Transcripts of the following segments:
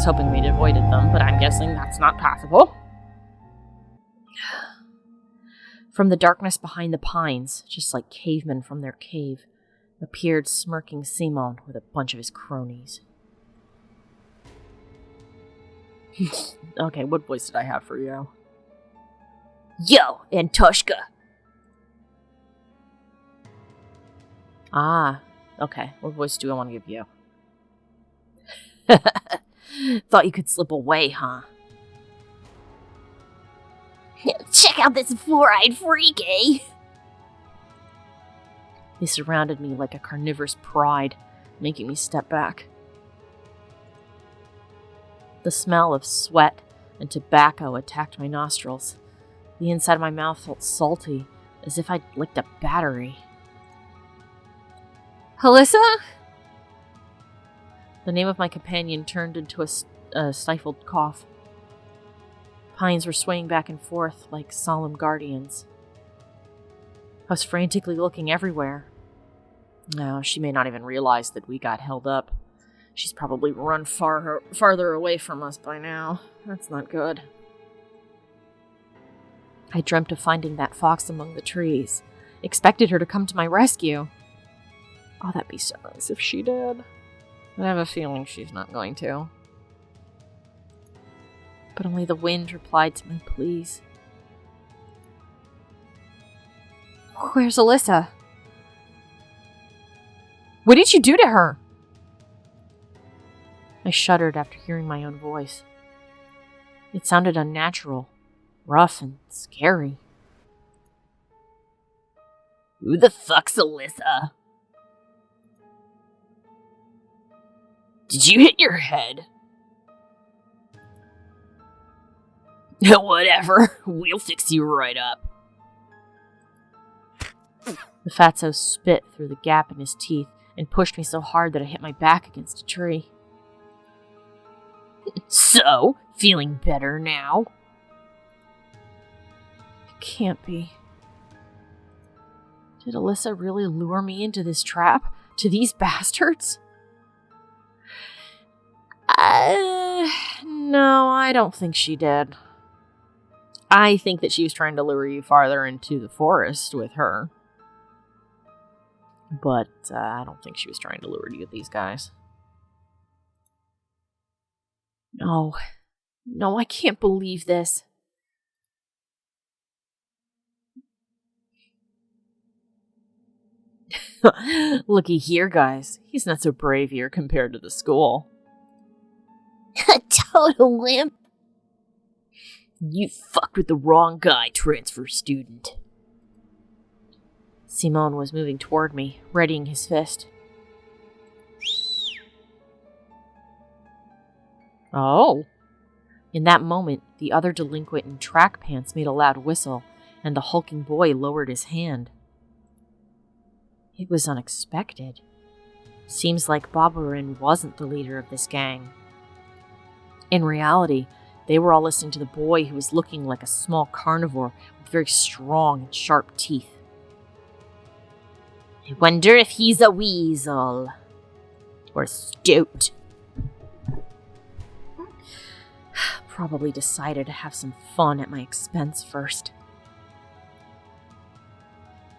was hoping we'd avoided them, but I'm guessing that's not possible. From the darkness behind the pines, just like cavemen from their cave, appeared smirking Simon with a bunch of his cronies. Okay, what voice did I have for you? Yo, Antoshka! Ah, okay. What voice do I want to give you? Thought you could slip away, huh? Check out this four-eyed freak, eh? They surrounded me like a carnivorous pride, making me step back. The smell of sweat and tobacco attacked my nostrils. The inside of my mouth felt salty, as if I'd licked a battery. Alyssa? The name of my companion turned into a stifled cough. Pines were swaying back and forth like solemn guardians. I was frantically looking everywhere. No, she may not even realize that we got held up. She's probably run farther away from us by now. That's not good. I dreamt of finding that fox among the trees. Expected her to come to my rescue. Oh, that'd be so nice if she did. I have a feeling she's not going to. But only the wind replied to my pleas. Where's Alyssa? What did you do to her? I shuddered after hearing my own voice. It sounded unnatural, rough, and scary. Who the fuck's Alyssa? Did you hit your head? Whatever, we'll fix you right up. The fatso spit through the gap in his teeth and pushed me so hard that I hit my back against a tree. So, feeling better now? It can't be. Did Alyssa really lure me into this trap? To these bastards? No, I don't think she did. I think that she was trying to lure you farther into the forest with her. But I don't think she was trying to lure you with these guys. No, I can't believe this. Looky here, guys. He's not so brave here compared to the school. A total limp. You fucked with the wrong guy, transfer student. Simon was moving toward me, readying his fist. Oh. In that moment, the other delinquent in track pants made a loud whistle, and the hulking boy lowered his hand. It was unexpected. Seems like Baburin wasn't the leader of this gang. In reality, they were all listening to the boy who was looking like a small carnivore with very strong and sharp teeth. I wonder if he's a weasel. Or a stoat. Probably decided to have some fun at my expense first.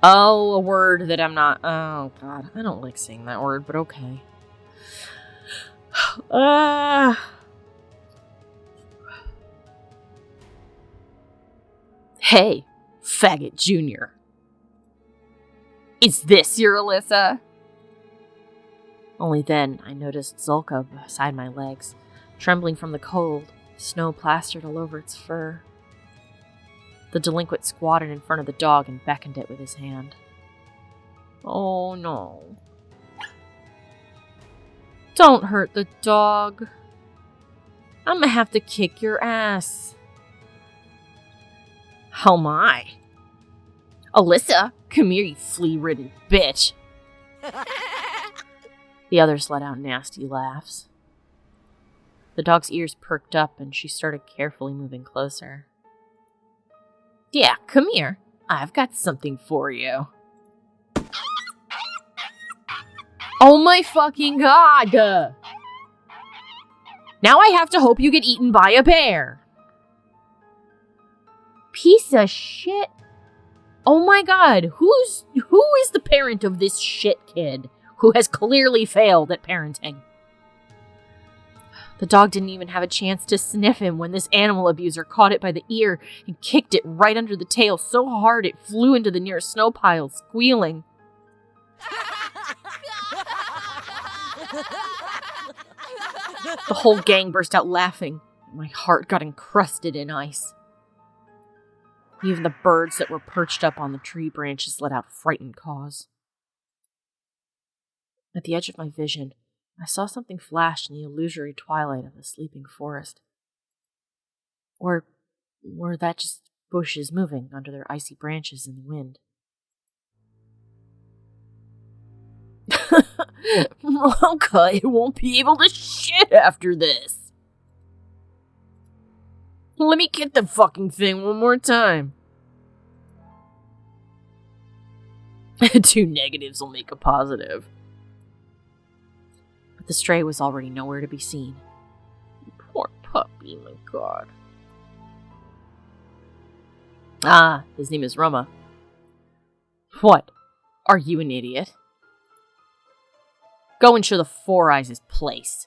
Oh, a word that I'm not... Oh, God. I don't like saying that word, but okay. Hey, faggot junior. Is this your Alyssa? Only then I noticed Zulka beside my legs, trembling from the cold, snow plastered all over its fur. The delinquent squatted in front of the dog and beckoned it with his hand. Oh no. Don't hurt the dog. I'm gonna have to kick your ass. Oh my. Alyssa, come here, you flea-ridden bitch. The others let out nasty laughs. The dog's ears perked up and she started carefully moving closer. Yeah, come here. I've got something for you. Oh my fucking god! Now I have to hope you get eaten by a bear. Piece of shit. Oh my god, who is the parent of this shit kid who has clearly failed at parenting? The dog didn't even have a chance to sniff him when this animal abuser caught it by the ear and kicked it right under the tail so hard it flew into the nearest snow pile, squealing. The whole gang burst out laughing. My heart got encrusted in ice. Even the birds that were perched up on the tree branches let out frightened caws. At the edge of my vision, I saw something flash in the illusory twilight of the sleeping forest. Or were that just bushes moving under their icy branches in the wind? Ronka won't be able to shit after this. Let me get the fucking thing one more time. 2 negatives will make a positive. But the stray was already nowhere to be seen. Poor puppy, my god. Ah, his name is Roma. What? Are you an idiot? Go and show the Four Eyes his place.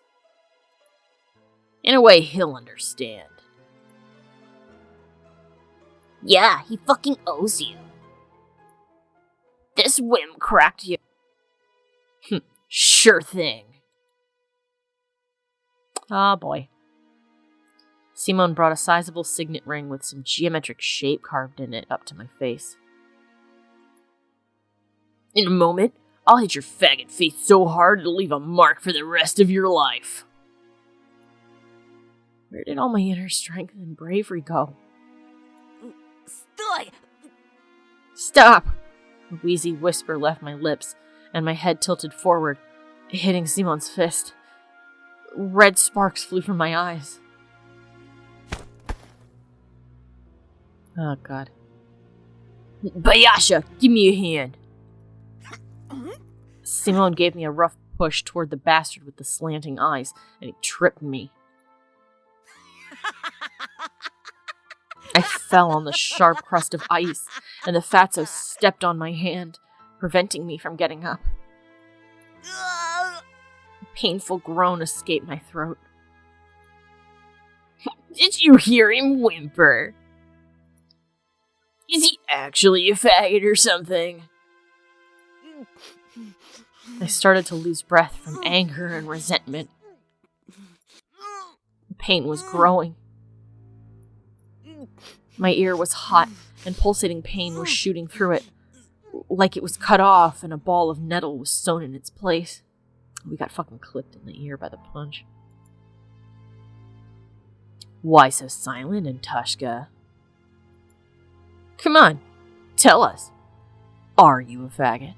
In a way, he'll understand. Yeah, he fucking owes you. This whim cracked you. Sure thing. Ah, boy. Simone brought a sizable signet ring with some geometric shape carved in it up to my face. In a moment, I'll hit your faggot face so hard it'll leave a mark for the rest of your life. Where did all my inner strength and bravery go? Stop! A wheezy whisper left my lips, and my head tilted forward, hitting Simone's fist. Red sparks flew from my eyes. Oh, God. Bayasha, give me a hand. Simone gave me a rough push toward the bastard with the slanting eyes, and he tripped me. I fell on the sharp crust of ice, and the fatso stepped on my hand, preventing me from getting up. A painful groan escaped my throat. Did you hear him whimper? Is he actually a faggot or something? I started to lose breath from anger and resentment. The pain was growing. My ear was hot, and pulsating pain was shooting through it, like it was cut off and a ball of nettle was sewn in its place. We got fucking clipped in the ear by the punch. Why so silent, Antoshka? Come on, tell us. Are you a faggot?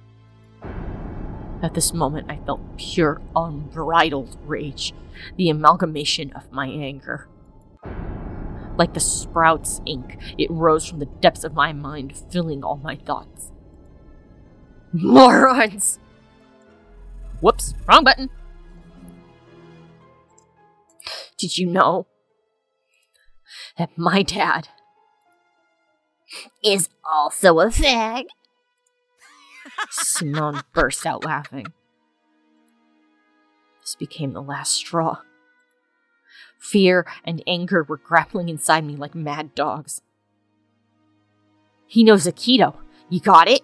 At this moment, I felt pure, unbridled rage, the amalgamation of my anger. Like the Sprouts ink, it rose from the depths of my mind, filling all my thoughts. Morons! Whoops, wrong button. Did you know that my dad is also a fag? Simone burst out laughing. This became the last straw. Fear and anger were grappling inside me like mad dogs. He knows Aikido. You got it?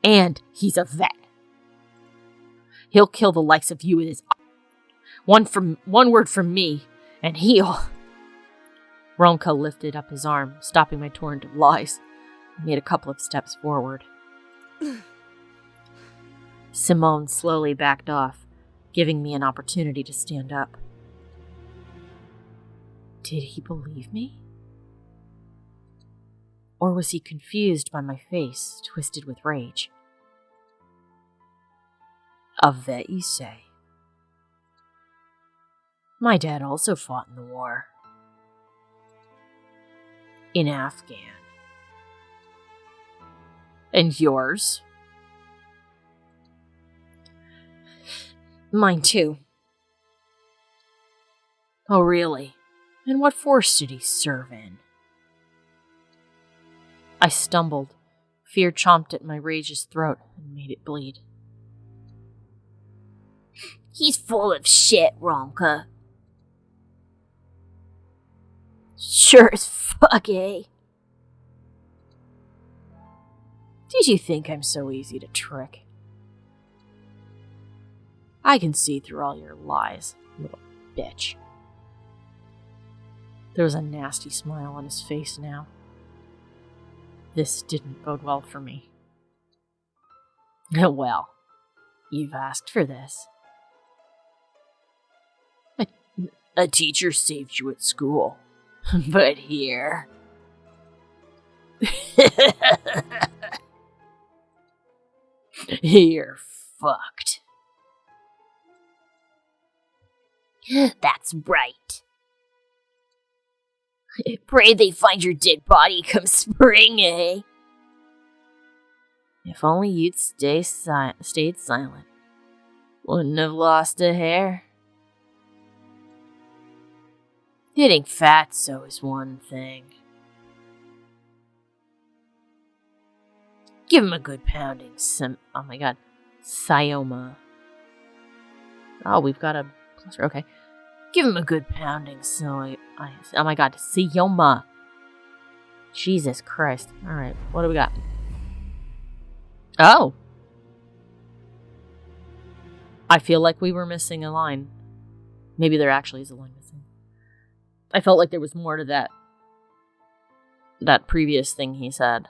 And he's a vet. He'll kill the likes of you with his one word from me, and he'll... Ronka lifted up his arm, stopping my torrent of lies, and made a couple of steps forward. Simone slowly backed off, giving me an opportunity to stand up. Did he believe me? Or was he confused by my face, twisted with rage? A vet, you say? My dad also fought in the war. In Afghan. And yours? Mine too. Oh, really? And what force did he serve in? I stumbled. Fear chomped at my rage's throat and made it bleed. He's full of shit, Romka. Sure as fuck, eh? Did you think I'm so easy to trick? I can see through all your lies, little bitch. There was a nasty smile on his face now. This didn't bode well for me. Well, you've asked for this. A teacher saved you at school, but here... You're fucked. That's right. Pray they find your dead body come spring, eh? If only you'd stayed silent. Wouldn't have lost a hair. Getting fatso is one thing. Give him a good pounding oh my god. Sioma. Oh, we've got a cluster. Okay. Give him a good pounding oh my god. Sioma. Jesus Christ. Alright, what do we got? Oh! I feel like we were missing a line. Maybe there actually is a line missing. I felt like there was more to that previous thing he said.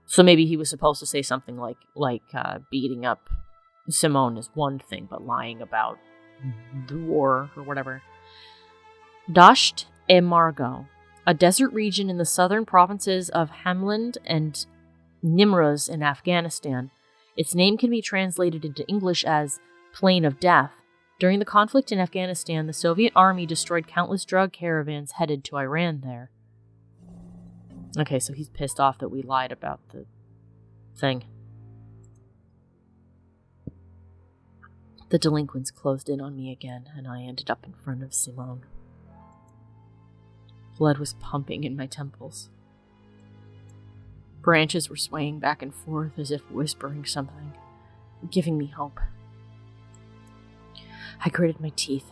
So maybe he was supposed to say something like beating up Simone is one thing, but lying about the war or whatever. Dasht-e-Margo, a desert region in the southern provinces of Hamland and Nimruz in Afghanistan. Its name can be translated into English as Plain of Death. During the conflict in Afghanistan, the Soviet army destroyed countless drug caravans headed to Iran there. Okay, so he's pissed off that we lied about the thing. The delinquents closed in on me again, and I ended up in front of Simone. Blood was pumping in my temples. Branches were swaying back and forth as if whispering something, giving me hope. I gritted my teeth,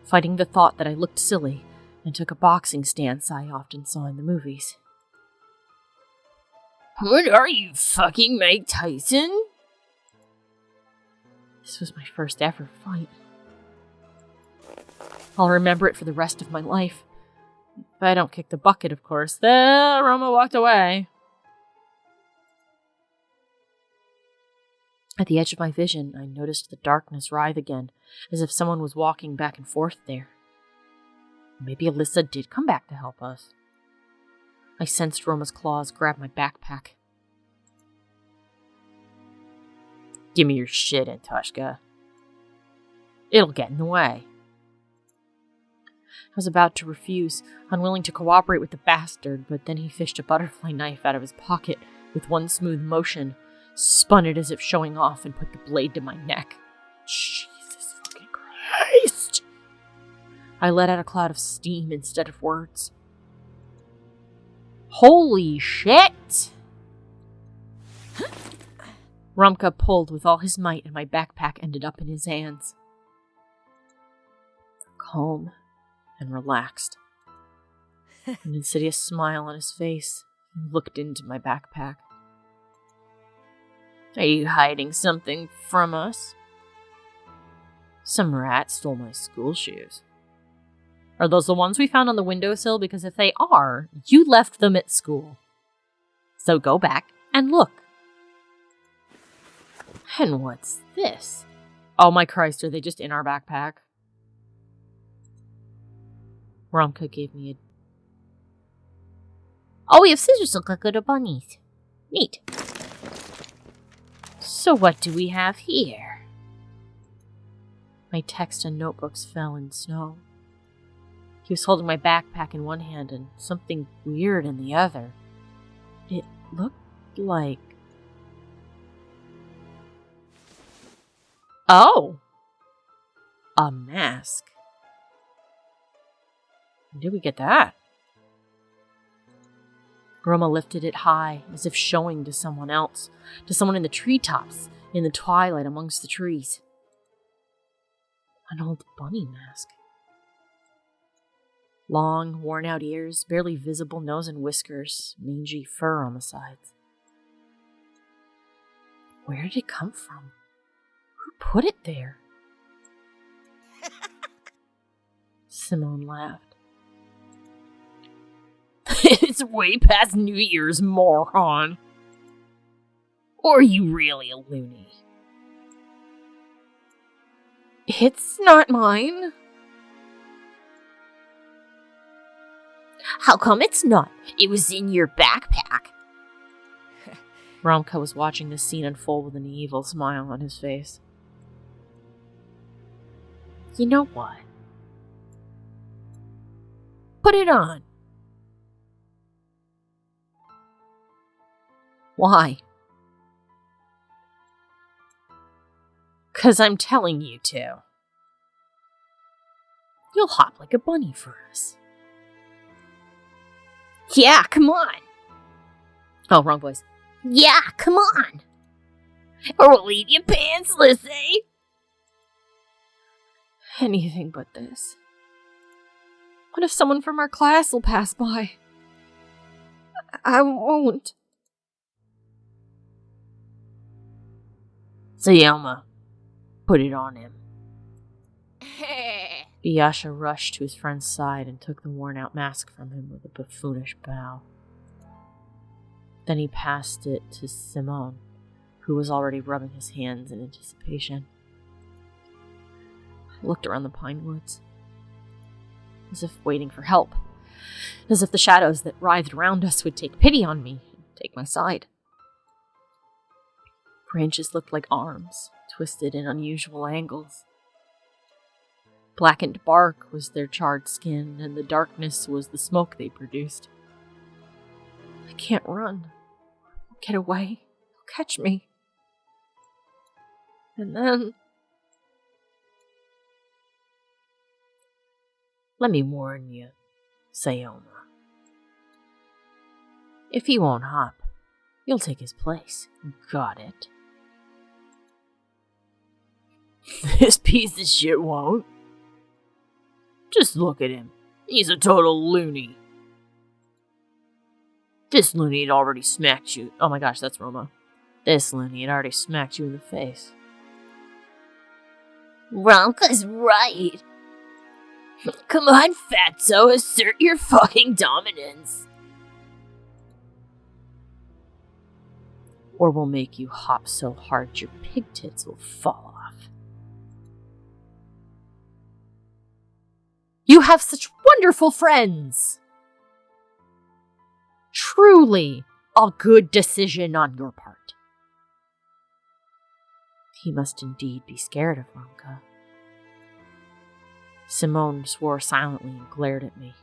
fighting the thought that I looked silly and took a boxing stance I often saw in the movies. What are you, fucking Mike Tyson? This was my first ever fight. I'll remember it for the rest of my life. If I don't kick the bucket, of course. Then Roma walked away. At the edge of my vision, I noticed the darkness writhe again, as if someone was walking back and forth there. Maybe Alyssa did come back to help us. I sensed Roma's claws grab my backpack. Give me your shit, Antoshka. It'll get in the way. I was about to refuse, unwilling to cooperate with the bastard, but then he fished a butterfly knife out of his pocket with one smooth motion, spun it as if showing off, and put the blade to my neck. Jesus fucking Christ! I let out a cloud of steam instead of words. Holy shit! Rumka pulled with all his might, and my backpack ended up in his hands. Calm and relaxed. An insidious smile on his face, he looked into my backpack. Are you hiding something from us? Some rat stole my school shoes. Are those the ones we found on the windowsill? Because if they are, you left them at school. So go back and look. And what's this? Oh my Christ, are they just in our backpack? Romka gave me a... Oh, we have scissors look like little bunnies. Neat. So what do we have here? My text and notebooks fell in snow. He was holding my backpack in one hand and something weird in the other. It looked like... Oh! A mask? When did we get that? Roma lifted it high, as if showing to someone else, to someone in the treetops, in the twilight amongst the trees. An old bunny mask. Long, worn-out ears, barely visible nose and whiskers, mangy fur on the sides. Where did it come from? Who put it there? Simone laughed. It's way past New Year's, moron. Or are you really a loony? It's not mine. How come it's not? It was in your backpack. Romka was watching this scene unfold with an evil smile on his face. You know what? Put it on. Why? 'Cause I'm telling you to. You'll hop like a bunny for us. Yeah, come on. Oh, wrong voice. Yeah, come on. Or we'll leave you pantsless, eh? Anything but this. What if someone from our class will pass by? I won't. Sayama, put it on him. Biyasha rushed to his friend's side and took the worn-out mask from him with a buffoonish bow. Then he passed it to Simone, who was already rubbing his hands in anticipation. I looked around the pine woods, as if waiting for help, as if the shadows that writhed around us would take pity on me and take my side. Branches looked like arms, twisted in unusual angles. Blackened bark was their charred skin, and the darkness was the smoke they produced. I can't run. I'll get away. They'll catch me. And then... Let me warn you, Sayoma. If he won't hop, you'll take his place. Got it? This piece of shit won't. Just look at him. He's a total loony. This loony had already smacked you. Oh my gosh, that's Roma. This loony had already smacked you in the face. Ronka's right. Come on, fatso, assert your fucking dominance. Or we'll make you hop so hard your pig tits will fall off. You have such wonderful friends! Truly, a good decision on your part. He must indeed be scared of Ronka. Simone swore silently and glared at me.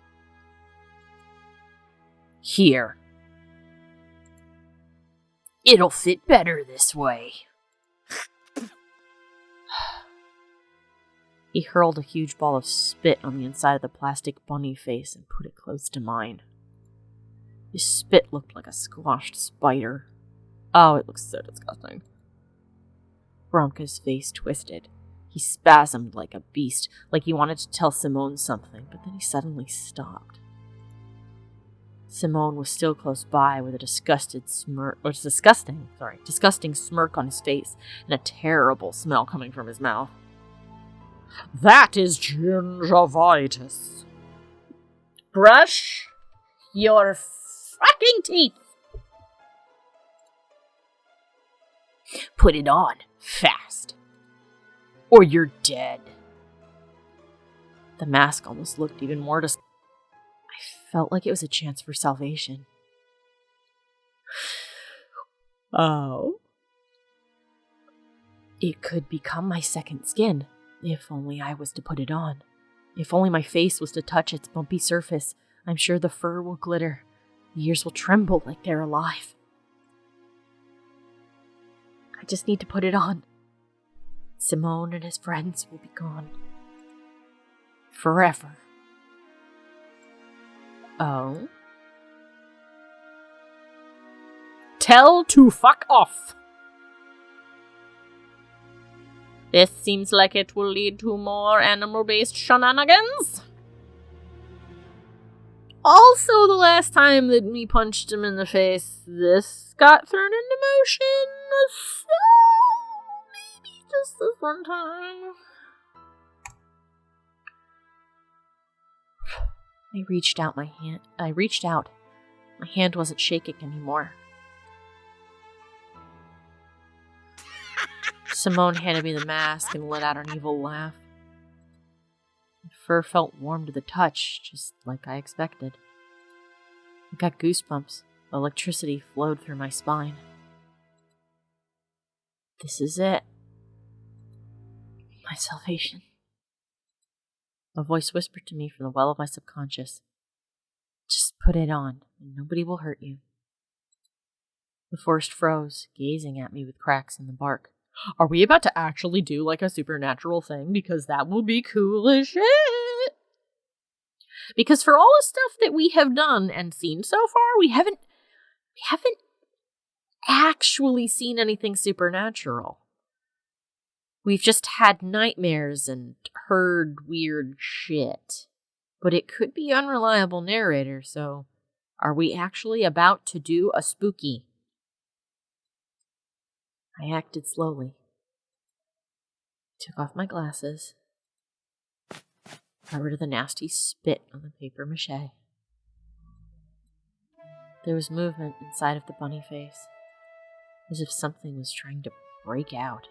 Here. It'll fit better this way. He hurled a huge ball of spit on the inside of the plastic bunny face and put it close to mine. His spit looked like a squashed spider. Oh, it looks so disgusting. Bronca's face twisted. He spasmed like a beast, like he wanted to tell Simone something, but then he suddenly stopped. Simone was still close by with a disgusting smirk on his face and a terrible smell coming from his mouth. That is gingivitis. Brush your fucking teeth. Put it on, fast. Or you're dead. The mask almost looked even more I felt like it was a chance for salvation. Oh. It could become my second skin, if only I was to put it on. If only my face was to touch its bumpy surface, I'm sure the fur will glitter. The ears will tremble like they're alive. I just need to put it on. Simone and his friends will be gone. Forever. Oh? Tell to fuck off. This seems like it will lead to more animal-based shenanigans. Also, the last time that we punched him in the face, this got thrown into motion. So, maybe just this one time. I reached out. My hand wasn't shaking anymore. Simone handed me the mask and let out an evil laugh. My fur felt warm to the touch, just like I expected. I got goosebumps. Electricity flowed through my spine. This is it. My salvation. A voice whispered to me from the well of my subconscious. Just put it on, and nobody will hurt you. The forest froze, gazing at me with cracks in the bark. Are we about to actually do like a supernatural thing? Because that will be cool as shit. Because for all the stuff that we have done and seen so far, we haven't actually seen anything supernatural. We've just had nightmares and heard weird shit. But it could be unreliable narrator, so are we actually about to do a spooky? I acted slowly. Took off my glasses. Got rid of the nasty spit on the paper mache. There was movement inside of the bunny face, as if something was trying to break out.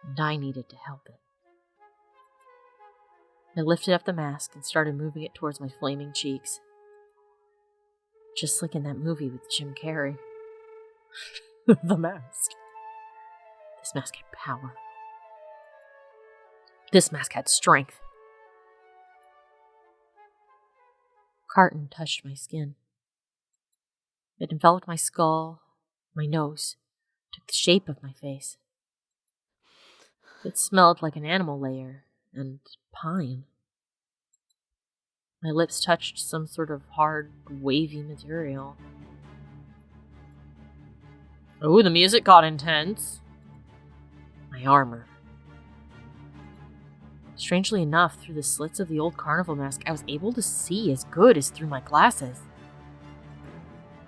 And I needed to help it. I lifted up the mask and started moving it towards my flaming cheeks. Just like in that movie with Jim Carrey. The mask. This mask had power. This mask had strength. Carton touched my skin. It enveloped my skull, my nose, took the shape of my face. It smelled like an animal lair and pine. My lips touched some sort of hard, wavy material. Oh, the music got intense. My armor. Strangely enough, through the slits of the old carnival mask, I was able to see as good as through my glasses.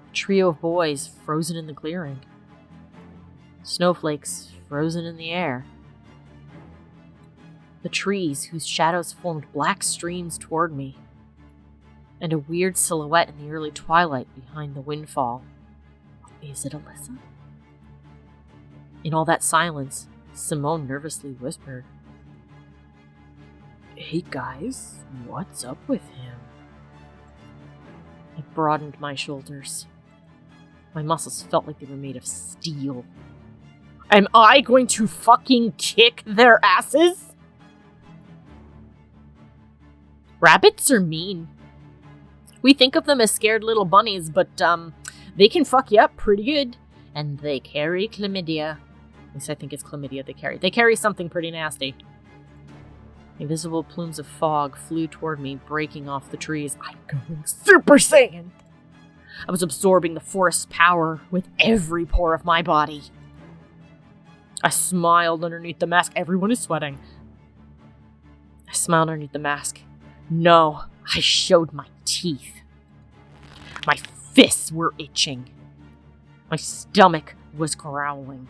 A trio of boys frozen in the clearing. Snowflakes frozen in the air. The trees whose shadows formed black streams toward me. And a weird silhouette in the early twilight behind the windfall. Is it Alyssa? In all that silence, Simone nervously whispered, "Hey guys, what's up with him?" I broadened my shoulders. My muscles felt like they were made of steel. Am I going to fucking kick their asses? Rabbits are mean. We think of them as scared little bunnies, but they can fuck you up pretty good. And they carry chlamydia. At least I think it's chlamydia they carry. They carry something pretty nasty. Invisible plumes of fog flew toward me, breaking off the trees. I'm going Super Saiyan! I was absorbing the forest's power with every pore of my body. I smiled underneath the mask. Everyone is sweating. I smiled underneath the mask. No, I showed my teeth. My fists were itching. My stomach was growling.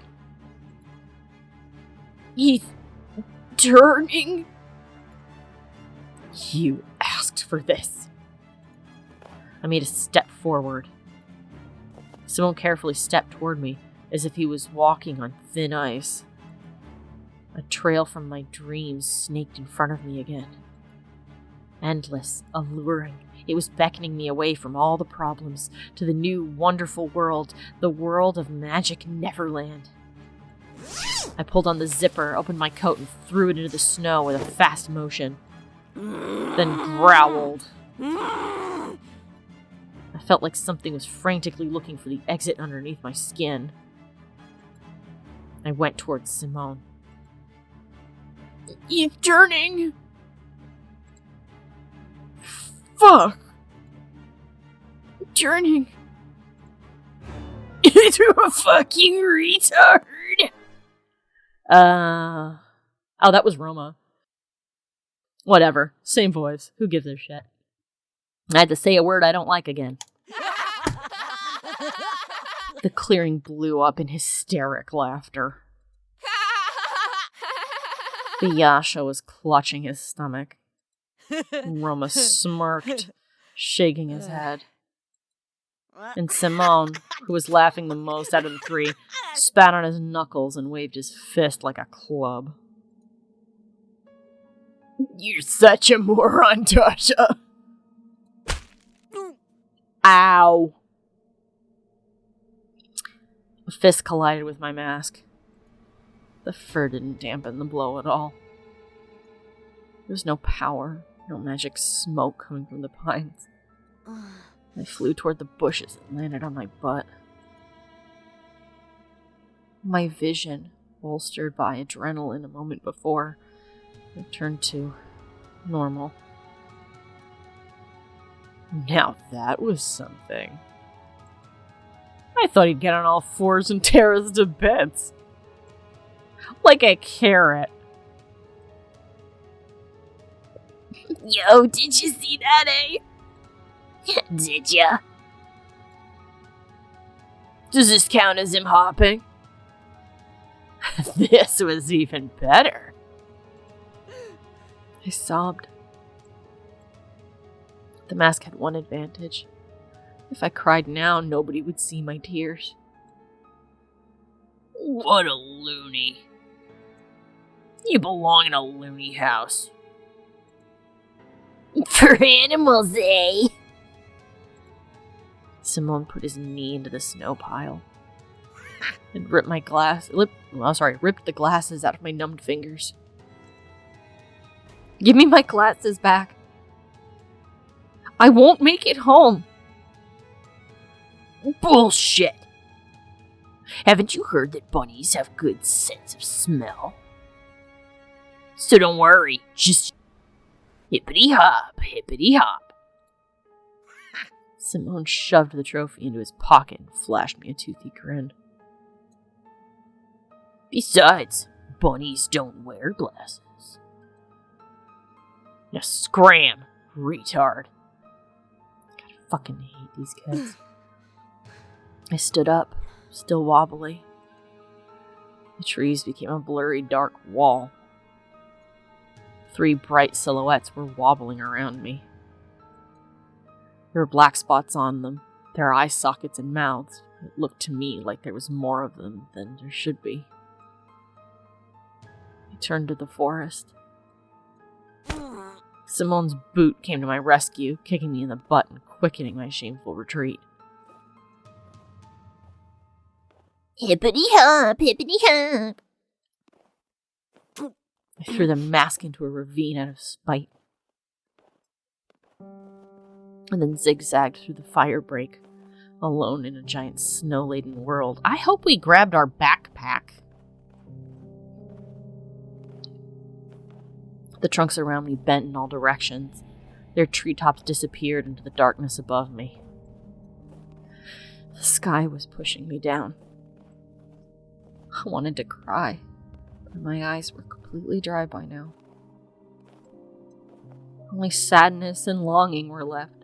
He's turning. You asked for this. I made a step forward. Simone carefully stepped toward me, as if he was walking on thin ice. A trail from my dreams snaked in front of me again. Endless, alluring. It was beckoning me away from all the problems to the new, wonderful world, the world of magic Neverland. I pulled on the zipper, opened my coat, and threw it into the snow with a fast motion. Then growled. I felt like something was frantically looking for the exit underneath my skin. I went towards Simone. He's turning. fuck? I'm turning into a fucking retard. Oh, that was Roma. Whatever. Same voice. Who gives a shit? I had to say a word I don't like again. The clearing blew up in hysteric laughter. The Yasha was clutching his stomach. Roma smirked, shaking his head. And Simone, who was laughing the most out of the three, spat on his knuckles and waved his fist like a club. You're such a moron, Tasha. Ow. A fist collided with my mask. The fur didn't dampen the blow at all. There was no power, no magic smoke coming from the pines. I flew toward the bushes and landed on my butt. My vision, bolstered by adrenaline a moment before, returned to normal. Now that was something. I thought he'd get on all fours and tear us to bits. Like a carrot. Yo, did you see that, eh? Did ya? Does this count as him hopping? This was even better. I sobbed. The mask had one advantage. If I cried now, nobody would see my tears. What a loony. You belong in a loony house. For animals, eh? Simone put his knee into the snow pile and ripped the glasses out of my numbed fingers. Give me my glasses back. I won't make it home. Bullshit. Haven't you heard that bunnies have good sense of smell? So don't worry, just hippity hop, hippity hop. Simone shoved the trophy into his pocket and flashed me a toothy grin. Besides, bunnies don't wear glasses. Now scram, retard. God, I fucking hate these kids. I stood up, still wobbly. The trees became a blurry, dark wall. 3 bright silhouettes were wobbling around me. There were black spots on them, their eye sockets and mouths. It looked to me like there was more of them than there should be. I turned to the forest. Simone's boot came to my rescue, kicking me in the butt and quickening my shameful retreat. Hippity hop, hippity hop. I threw the mask into a ravine out of spite, and then zigzagged through the fire break, alone in a giant snow-laden world. I hope we grabbed our backpack. The trunks around me bent in all directions. Their treetops disappeared into the darkness above me. The sky was pushing me down. I wanted to cry, but my eyes were completely dry by now. Only sadness and longing were left.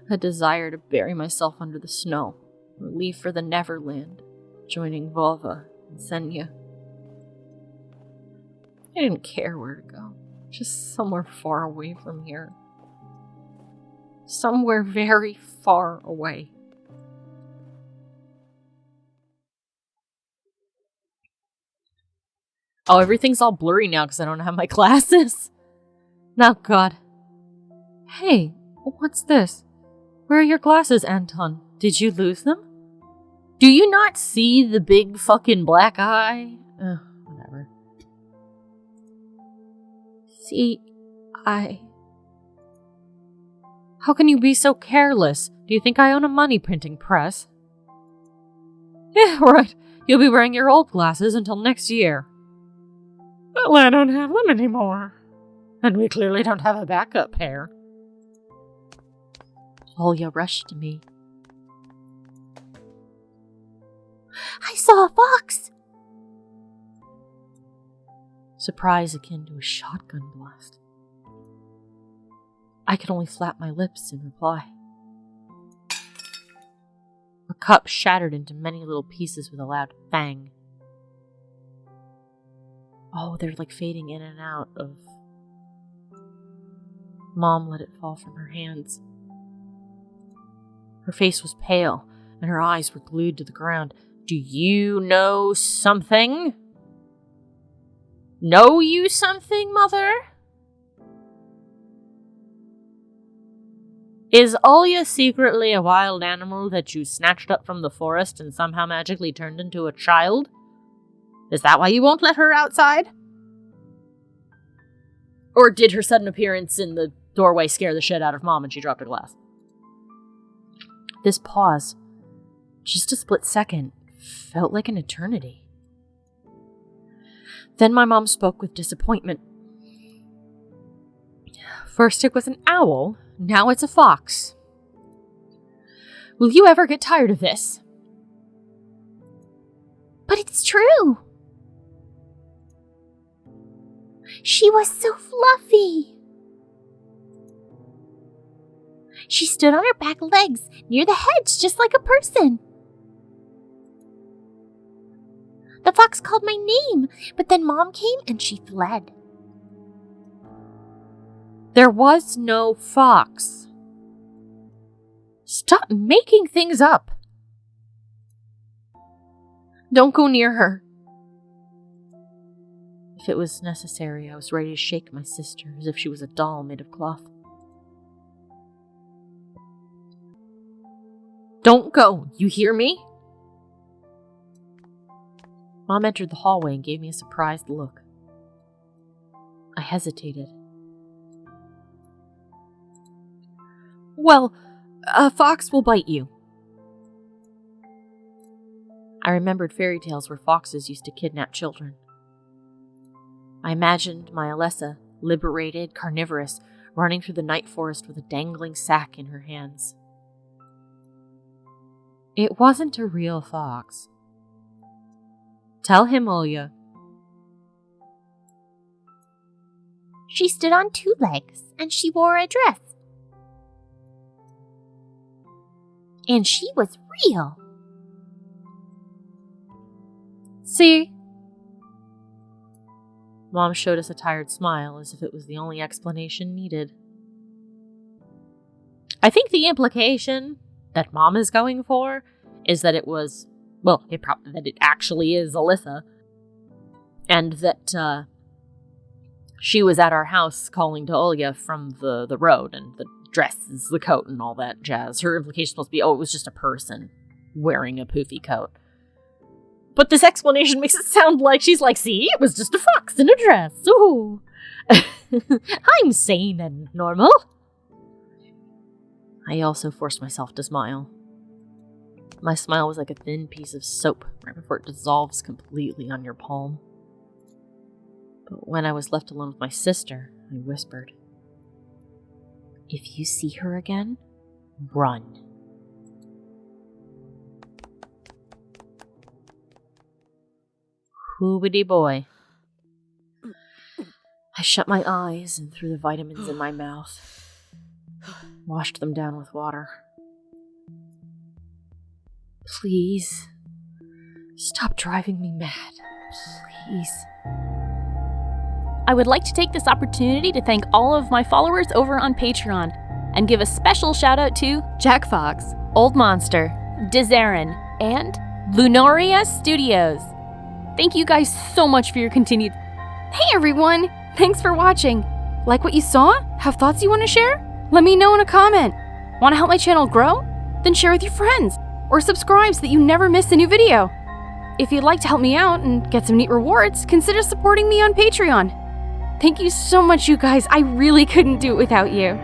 A desire to bury myself under the snow, or leave for the Neverland, joining Volva and Senya. I didn't care where to go, just somewhere far away from here. Somewhere very far away. Oh, everything's all blurry now because I don't have my glasses. Oh, God. Hey, what's this? Where are your glasses, Anton? Did you lose them? Do you not see the big fucking black eye? Whatever. See, How can you be so careless? Do you think I own a money printing press? Yeah, right. You'll be wearing your old glasses until next year. Well, I don't have them anymore. And we clearly don't have a backup pair. Olya rushed to me. I saw a fox! Surprise akin to a shotgun blast. I could only flap my lips in reply. A cup shattered into many little pieces with a loud bang. Oh, they're like fading in and out of... Mom let it fall from her hands. Her face was pale, and her eyes were glued to the ground. Do you know something? Know you something, Mother? Is Olya secretly a wild animal that you snatched up from the forest and somehow magically turned into a child? Is that why you won't let her outside? Or did her sudden appearance in the doorway scare the shit out of Mom and she dropped a glass? This pause, just a split second, felt like an eternity. Then my mom spoke with disappointment. First it was an owl, now it's a fox. Will you ever get tired of this? But it's true! She was so fluffy! She stood on her back legs near the hedge just like a person. The fox called my name, but then Mom came and she fled. There was no fox. Stop making things up. Don't go near her. If it was necessary, I was ready to shake my sister as if she was a doll made of cloth. Don't go, you hear me? Mom entered the hallway and gave me a surprised look. I hesitated. Well, a fox will bite you. I remembered fairy tales where foxes used to kidnap children. I imagined my Alessa, liberated, carnivorous, running through the night forest with a dangling sack in her hands. It wasn't a real fox. Tell him, Olya. She stood on 2 legs, and she wore a dress. And she was real. See? Mom showed us a tired smile as if it was the only explanation needed. I think the implication that Mom is going for is that it was, well, that it actually is Alyssa, and that she was at our house calling to Olya from the road, and the dresses, the coat, and all that jazz. Her implication is supposed to be, it was just a person wearing a poofy coat. But this explanation makes it sound like she's like, see, it was just a fox in a dress. Ooh. I'm sane and normal. I also forced myself to smile. My smile was like a thin piece of soap right before it dissolves completely on your palm. But when I was left alone with my sister, I whispered, if you see her again, run. Hoobity boy. I shut my eyes and threw the vitamins in my mouth. Washed them down with water. Please. Stop driving me mad. Please. I would like to take this opportunity to thank all of my followers over on Patreon and give a special shout out to Jack Fox, Old Monster, Dizarin, and Lunaria Studios. Thank you guys so much for your continued... Hey everyone! Thanks for watching! Like what you saw? Have thoughts you want to share? Let me know in a comment. Want to help my channel grow? Then share with your friends. Or subscribe so that you never miss a new video. If you'd like to help me out and get some neat rewards, consider supporting me on Patreon. Thank you so much, you guys. I really couldn't do it without you.